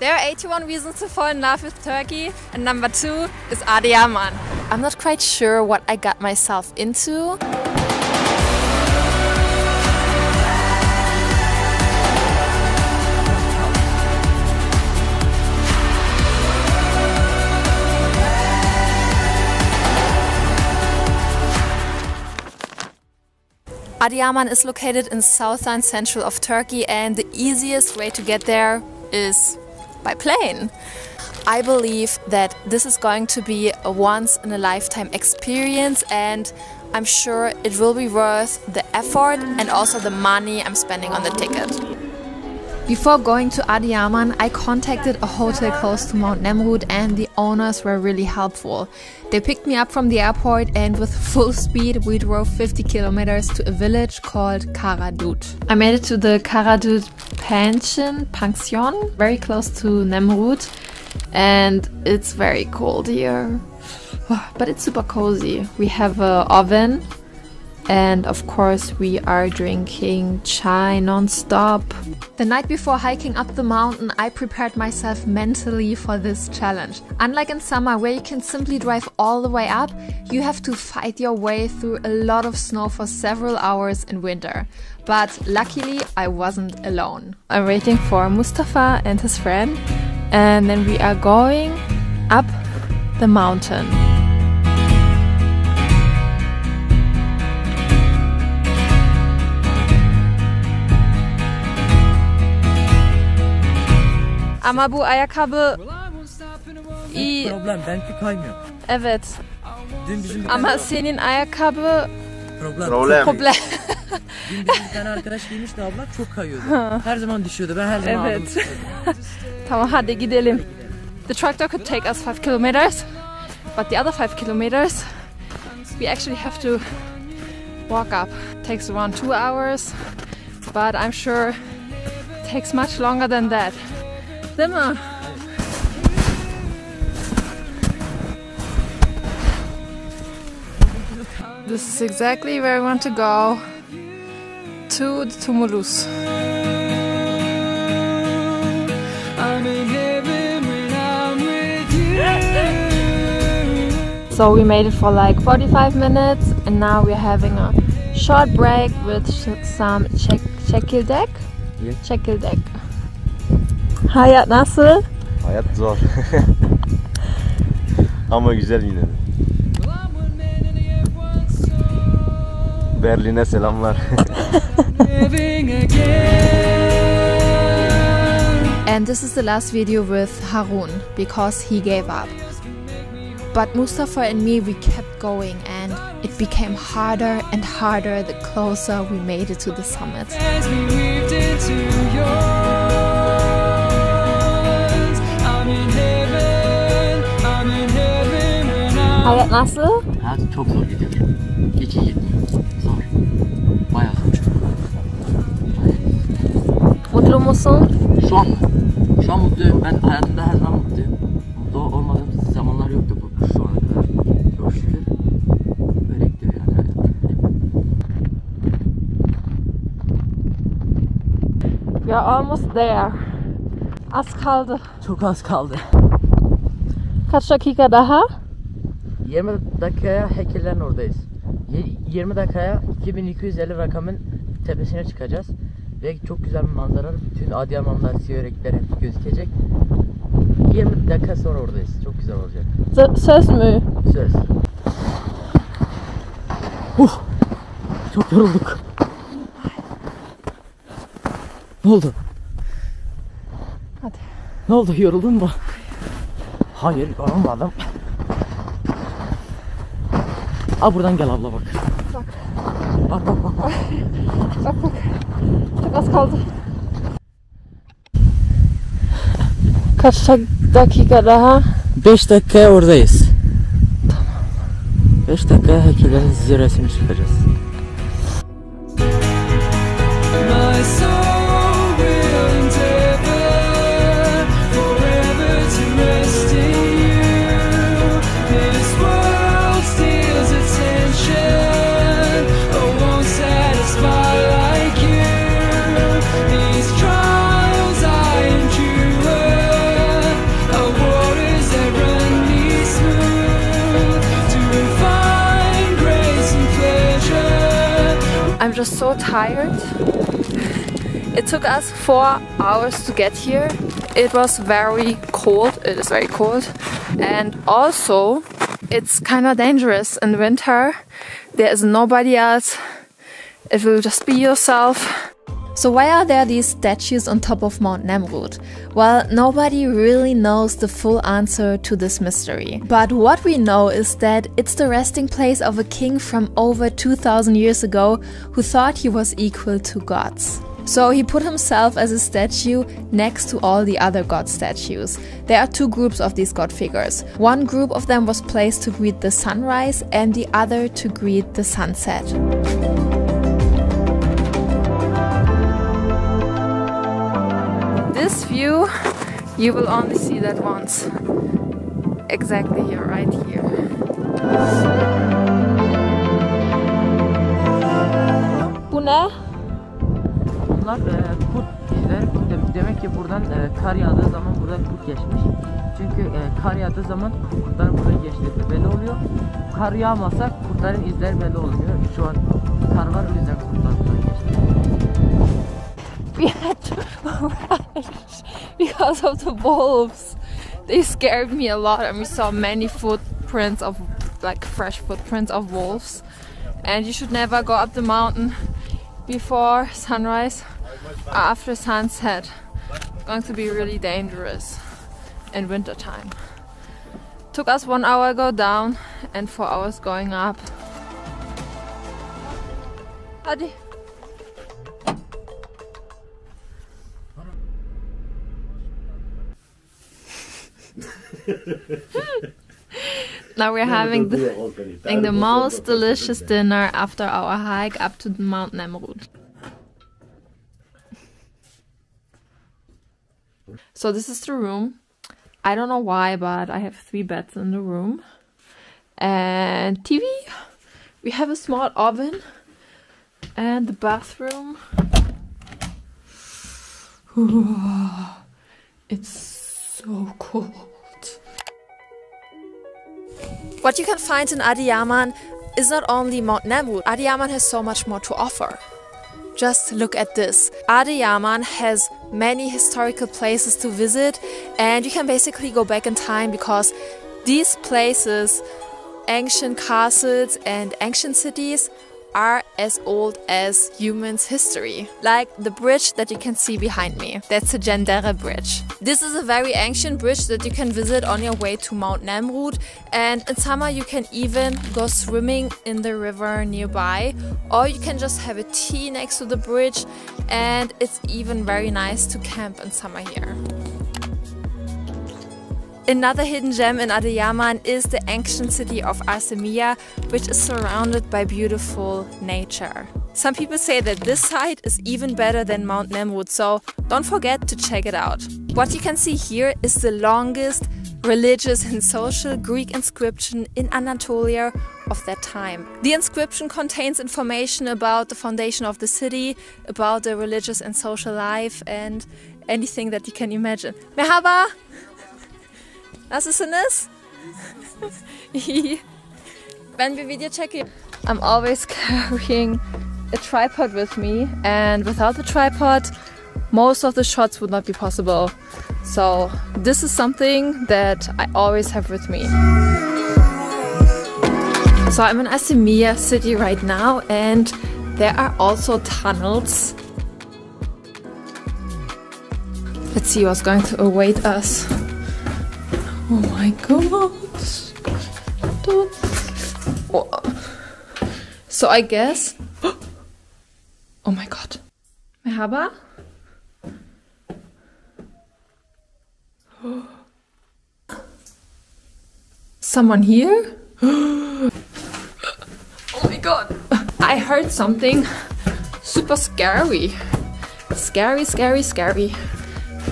There are 81 reasons to fall in love with Turkey, and number 2 is Adıyaman. I'm not quite sure what I got myself into. Adıyaman is located in southern central of Turkey, and the easiest way to get there is by plane. I believe that this is going to be a once-in-a-lifetime experience, and I'm sure it will be worth the effort and also the money I'm spending on the ticket. Before going to Adıyaman, I contacted a hotel close to Mount Nemrut, and the owners were really helpful. They picked me up from the airport, and with full speed we drove 50 kilometers to a village called Karda. I made it to the Karda pension, very close to Nemrut, and it's very cold here. But it's super cozy. We have an oven, and of course we are drinking chai non-stop. The night before hiking up the mountain, I prepared myself mentally for this challenge. Unlike in summer, where you can simply drive all the way up, you have to fight your way through a lot of snow for several hours in winter. But luckily I wasn't alone. I'm waiting for Mustafa and his friend, and then we are going up the mountain. Ama bu ayakkabı iyi. Problem, benimki kaymıyor. Evet. Dün bizim ama senin ayakkabı problem. Dün bizim bir tane arkadaş giymişti abla, çok kayıyordu. Her zaman düşüyordu, ben her zaman aldım. Tamam, hadi gidelim. The tractor could take us 5 kilometers, but the other 5 kilometers we actually have to walk up. It takes around 2 hours, but I'm sure it takes much longer than that. Değil mi? This is exactly where I want to go, to the tumulus. So we made it for like 45 minutes, and now we're having a short break with some çekirdek. Çekirdek. Hayat nasıl? Hayat zor. Ama güzel yine de. Berlin'e selamlar. And this is the last video with Harun, because he gave up. But Mustafa and me, we kept going, and it became harder and harder the closer we made it to the summit. Hayat nasıl? Hayat çok zor gidiyor. Geçici zor. Bayağı zor. Mutlu musun? Şu an mı? Şu an mutluyum. Ben hayatımda her zaman mutluyum. Mutlu olmadığım zamanlar yoktu şu ana kadar. Çok şükür. Böyle gidiyor yani hayat. We are almost there. Az kaldı. Çok az kaldı. Kaç dakika daha? 20 dakikaya heykellerin oradayız. 20 dakikaya 2250 rakamın tepesine çıkacağız. Ve çok güzel bir manzara. Bütün Adıyamanlar, siyorekler hep gözükecek. 20 dakika sonra oradayız. Çok güzel olacak. Söz mü? Söz. Çok yorulduk. Ne oldu? Hadi. Ne oldu? Yoruldun mu? Hayır, yorulmadım. Aa, buradan gel abla bak. Bak. Bak bak bak. Bak bak. Çok az kaldı. Kaç dakika daha? 5 dakikaya oradayız. Tamam. 5 dakikaya heykellerin zirvesine çıkacağız. I'm just so tired. It took us 4 hours to get here. It was very cold, it is very cold. And also, it's kind of dangerous in winter. There is nobody else. It will just be yourself. So why are there these statues on top of Mount Nemrut? Well, nobody really knows the full answer to this mystery. But what we know is that it's the resting place of a king from over 2000 years ago who thought he was equal to gods. So he put himself as a statue next to all the other god statues. There are two groups of these god figures. One group of them was placed to greet the sunrise and the other to greet the sunset. This view, you will only see that once. Exactly here, right here. Bu ne? Bunlar kurt izleri. Demek ki buradan kar yağdığı zaman buradan kurt geçmiş. Çünkü kar yağdığı zaman kurtların buradan geçtiği belli oluyor. Kar yağmasa kurtların izleri belli olmuyor. Şu an kar var, o yüzden kurtlar buradan geçti. We had to rush because of the wolves. They scared me a lot, and we saw many footprints of, like, fresh footprints of wolves. And you should never go up the mountain before sunrise or after sunset. It's going to be really dangerous in winter time. Took us 1 hour go down and 4 hours going up. Hadi. Now we're having the most delicious dinner after our hike up to Mount Nemrut. So this is the room. I don't know why, but I have 3 beds in the room. And TV. We have a small oven. And the bathroom. It's so cold. What you can find in Adiyaman is not only Mount Nemrut. Adiyaman has so much more to offer. Just look at this. Adiyaman has many historical places to visit, and you can basically go back in time because these places, ancient castles and ancient cities, are as old as humans' history. Like the bridge that you can see behind me. That's the Gendere Bridge. This is a very ancient bridge that you can visit on your way to Mount Nemrut, and in summer you can even go swimming in the river nearby, or you can just have a tea next to the bridge, and it's even very nice to camp in summer here. Another hidden gem in Adiyaman is the ancient city of Arsemia, which is surrounded by beautiful nature. Some people say that this site is even better than Mount Nemrut, so don't forget to check it out. What you can see here is the longest religious and social Greek inscription in Anatolia of that time. The inscription contains information about the foundation of the city, about the religious and social life, and anything that you can imagine. Merhaba! Nasılsınız? When we video checking, I'm always carrying a tripod with me, and without the tripod, most of the shots would not be possible. So this is something that I always have with me. So I'm in Arsemia city right now, and there are also tunnels. Let's see what's going to await us. Oh my god. So I guess... Oh my god. Merhaba? Someone here? Oh my god. I heard something super scary. Scary, scary, scary.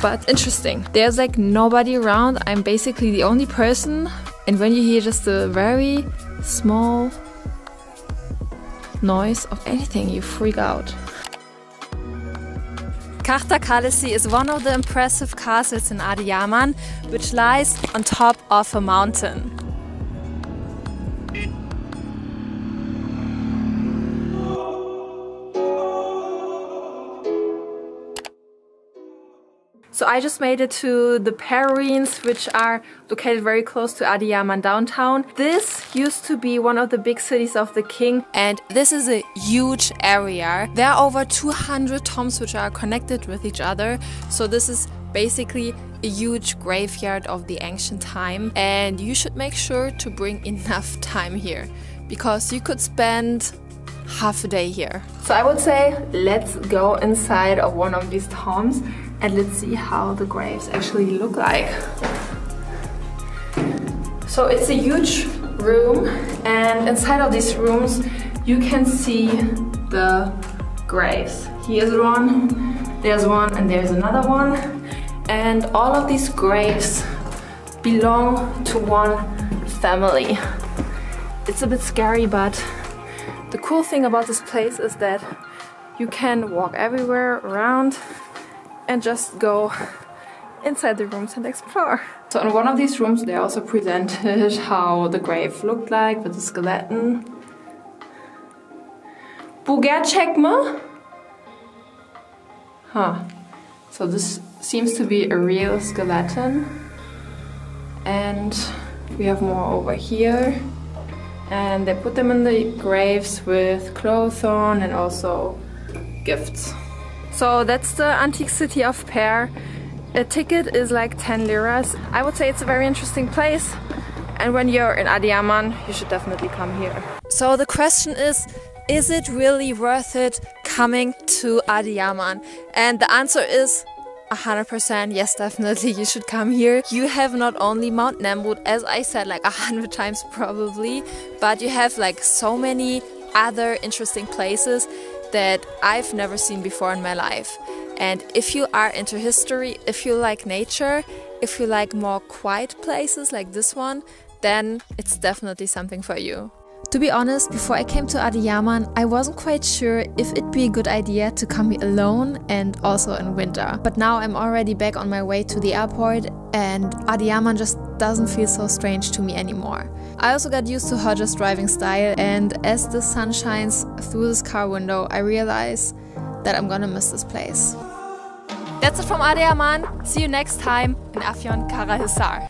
But interesting. There's like nobody around. I'm basically the only person. And when you hear just a very small noise of anything, you freak out. Karda is one of the impressive castles in Adiyaman, which lies on top of a mountain. So I just made it to the prayer ruins, which are located very close to Adıyaman downtown. This used to be one of the big cities of the king, and this is a huge area. There are over 200 tombs which are connected with each other. So this is basically a huge graveyard of the ancient time, and you should make sure to bring enough time here because you could spend half a day here. So I would say let's go inside of one of these tombs and let's see how the graves actually look like. So it's a huge room, and inside of these rooms you can see the graves. Here's one, there's one, and there's another one. And all of these graves belong to one family. It's a bit scary, but the cool thing about this place is that you can walk everywhere around and just go inside the rooms and explore. So in one of these rooms they also presented how the grave looked like with the skeleton. Bu gerçek mi? Huh. So this seems to be a real skeleton. And we have more over here. And they put them in the graves with clothes on and also gifts. So that's the antique city of Pär. A ticket is like 10 liras. I would say it's a very interesting place. And when you're in Adıyaman, you should definitely come here. So the question is it really worth it coming to Adıyaman? And the answer is 100% yes, definitely you should come here. You have not only Mount Nemrut, as I said like 100 times probably, but you have like so many other interesting places that I've never seen before in my life. And if you are into history, if you like nature, if you like more quiet places like this one, then it's definitely something for you. To be honest, before I came to Adıyaman, I wasn't quite sure if it'd be a good idea to come here alone and also in winter. But now I'm already back on my way to the airport, and Adıyaman just doesn't feel so strange to me anymore. I also got used to Hoca's driving style, and as the sun shines through this car window, I realize that I'm gonna miss this place. That's it from Adıyaman. See you next time in Afyonkarahisar.